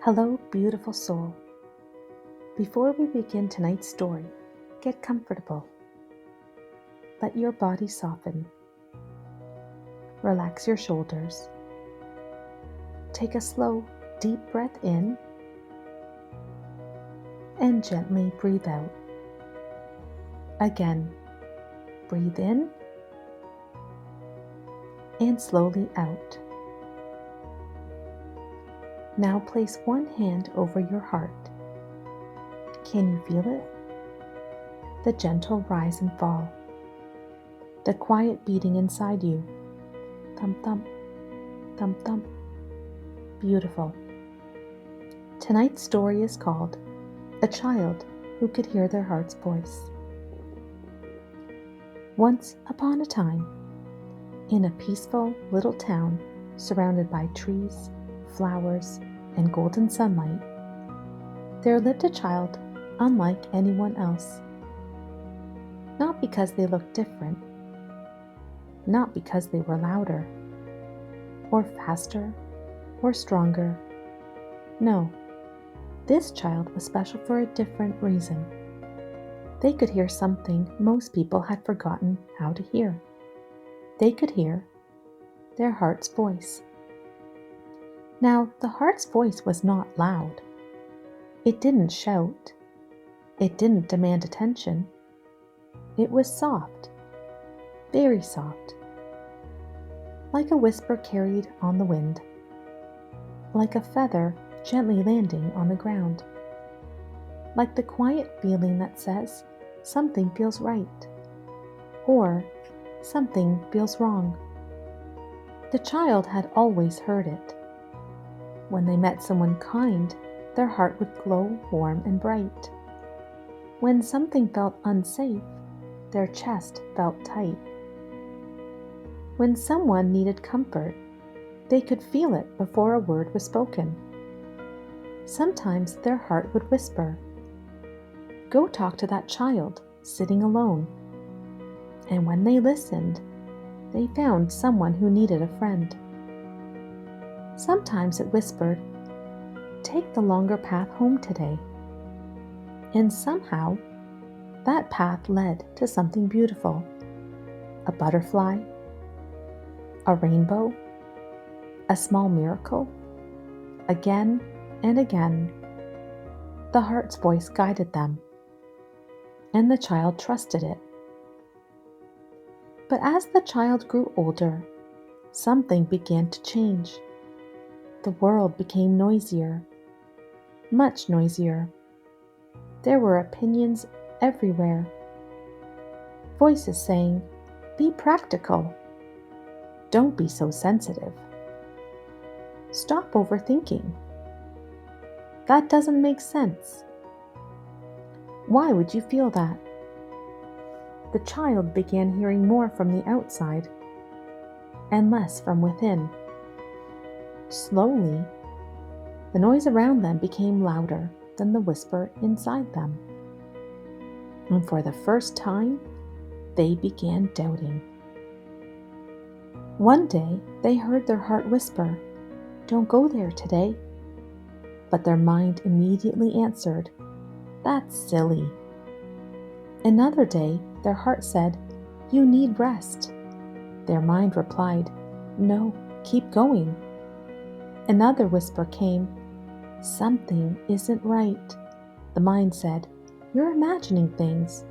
Hello, beautiful soul. Before we begin tonight's story, get comfortable. Let your body soften. Relax your shoulders. Take a slow, deep breath in and gently breathe out. Again, breathe in and slowly out. Now place one hand over your heart. Can you feel it? The gentle rise and fall. The quiet beating inside you. Thump, thump, thump, thump. Beautiful. Tonight's story is called A Child Who Could Hear Their Heart's Voice. Once upon a time, in a peaceful little town surrounded by trees, flowers, and golden sunlight, there lived a child unlike anyone else. Not because they looked different, not because they were louder, or faster, or stronger. No, this child was special for a different reason. They could hear something most people had forgotten how to hear. They could hear their heart's voice. Now, the heart's voice was not loud. It didn't shout. It didn't demand attention. It was soft, very soft, like a whisper carried on the wind, like a feather gently landing on the ground, like the quiet feeling that says something feels right, or something feels wrong. The child had always heard it. When they met someone kind, their heart would glow warm and bright. When something felt unsafe, their chest felt tight. When someone needed comfort, they could feel it before a word was spoken. Sometimes their heart would whisper, "Go talk to that child sitting alone." And when they listened, they found someone who needed a friend. Sometimes it whispered, "Take the longer path home today." And somehow, that path led to something beautiful. A butterfly, a rainbow, a small miracle. Again and again, the heart's voice guided them, and the child trusted it. But as the child grew older, something began to change. The world became noisier, much noisier. There were opinions everywhere. Voices saying, "Be practical. Don't be so sensitive. Stop overthinking. That doesn't make sense. Why would you feel that?" The child began hearing more from the outside and less from within. Slowly, the noise around them became louder than the whisper inside them. And for the first time, they began doubting. One day, they heard their heart whisper, "Don't go there today." But their mind immediately answered, "That's silly." Another day, their heart said, "You need rest." Their mind replied, "No, keep going." Another whisper came, "Something isn't right." The mind said, "You're imagining things."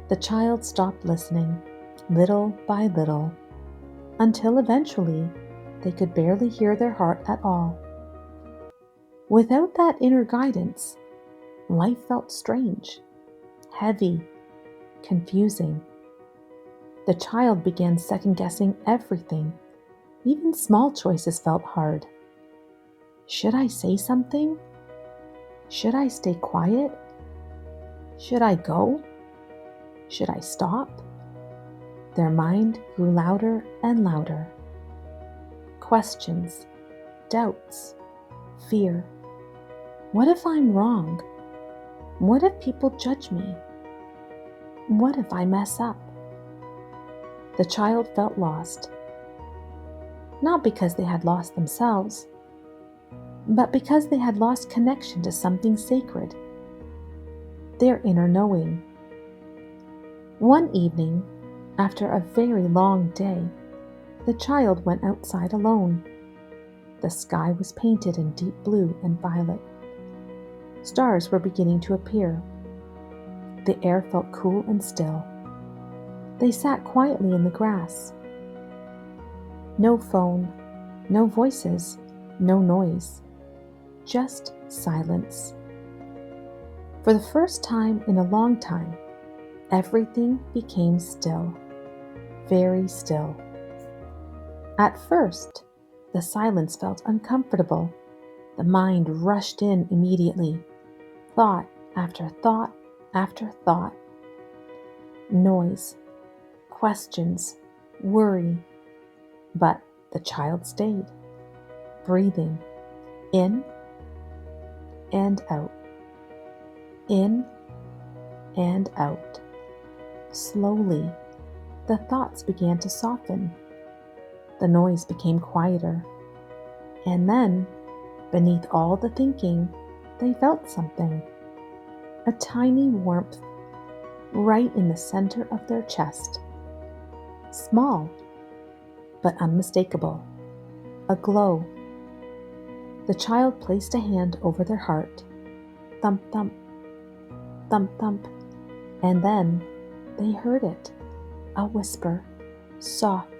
The child stopped listening, little by little, until eventually they could barely hear their heart at all. Without that inner guidance, life felt strange, heavy, confusing. The child began second-guessing everything. Even small choices felt hard. Should I say something? Should I stay quiet? Should I go? Should I stop? Their mind grew louder and louder. Questions, doubts, fear. What if I'm wrong? What if people judge me? What if I mess up? The child felt lost. Not because they had lost themselves, but because they had lost connection to something sacred, their inner knowing. One evening, after a very long day, the child went outside alone. The sky was painted in deep blue and violet. Stars were beginning to appear. The air felt cool and still. They sat quietly in the grass. No phone, no voices, no noise, just silence. For the first time in a long time, everything became still, very still. At first, the silence felt uncomfortable. The mind rushed in immediately, thought after thought after thought. Noise, questions, worry. But the child stayed, breathing in and out, in and out. Slowly, the thoughts began to soften. The noise became quieter. And then, beneath all the thinking, they felt something. A tiny warmth right in the center of their chest. Small, but unmistakable. A glow. The child placed a hand over their heart. Thump, thump, thump, thump. And then they heard it. A whisper, soft,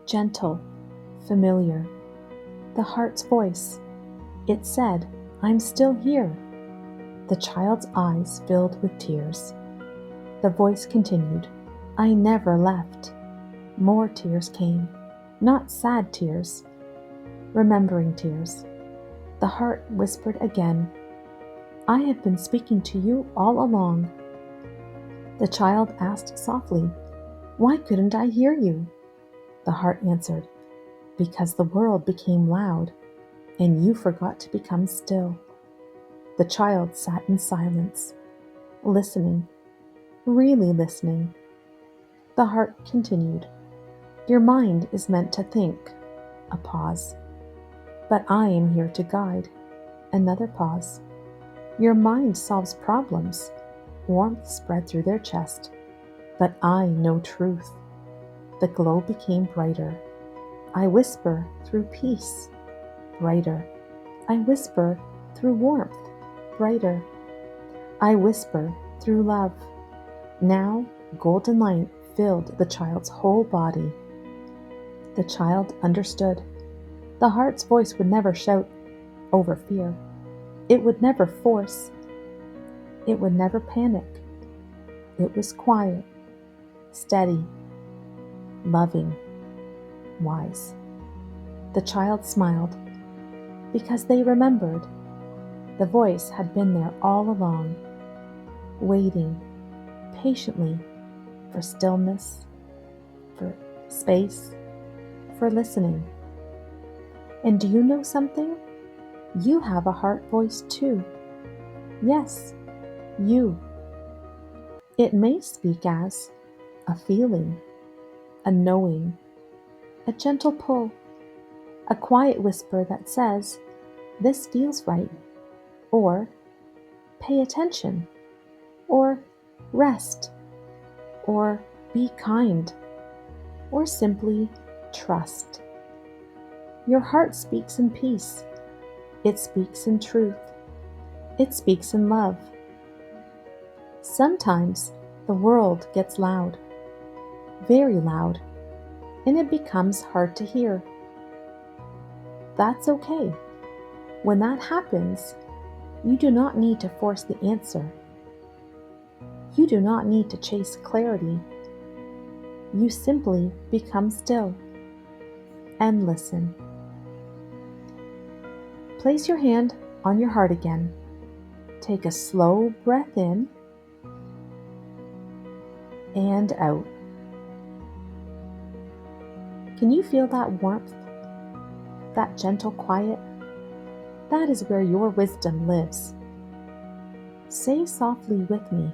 gentle, familiar. The heart's voice. It said, "I'm still here." The child's eyes filled with tears. The voice continued, "I never left." More tears came, not sad tears, remembering tears. The heart whispered again, "I have been speaking to you all along." The child asked softly, "Why couldn't I hear you?" The heart answered, "Because the world became loud, and you forgot to become still." The child sat in silence, listening, really listening. The heart continued, "Your mind is meant to think." A pause. "But I am here to guide." Another pause. "Your mind solves problems." Warmth spread through their chest. "But I know truth." The glow became brighter. "I whisper through peace." Brighter. "I whisper through warmth." Brighter. "I whisper through love." Now, golden light filled the child's whole body. The child understood. The heart's voice would never shout over fear. It would never force. It would never panic. It was quiet, steady, loving, wise. The child smiled because they remembered. The voice had been there all along, waiting patiently for stillness, for space, for listening. And do you know something? You have a heart voice too. Yes, you. It may speak as a feeling, a knowing, a gentle pull, a quiet whisper that says, "This feels right," or "Pay attention," or "Rest," or "Be kind," or simply "Trust." Your heart speaks in peace. It speaks in truth. It speaks in love. Sometimes the world gets loud, very loud, and it becomes hard to hear. That's okay. When that happens, you do not need to force the answer. You do not need to chase clarity. You simply become still and listen. Place your hand on your heart again. Take a slow breath in and out. Can you feel that warmth? That gentle quiet? That is where your wisdom lives. Say softly with me,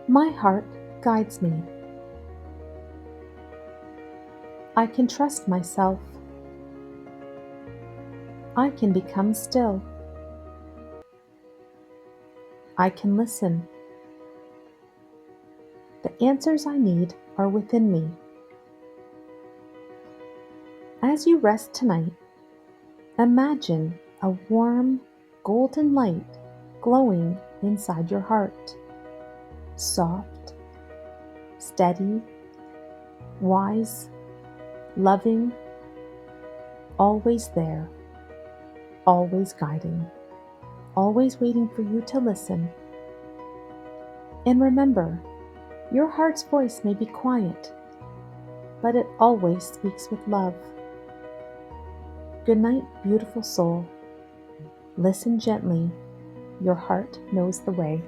"My heart guides me. I can trust myself. I can become still. I can listen. The answers I need are within me. As you rest tonight, imagine a warm, golden light glowing inside your heart. Soft, steady, wise, loving, always there, always guiding, always waiting for you to listen. And remember, your heart's voice may be quiet, but it always speaks with love. Good night, beautiful soul. Listen gently. Your heart knows the way.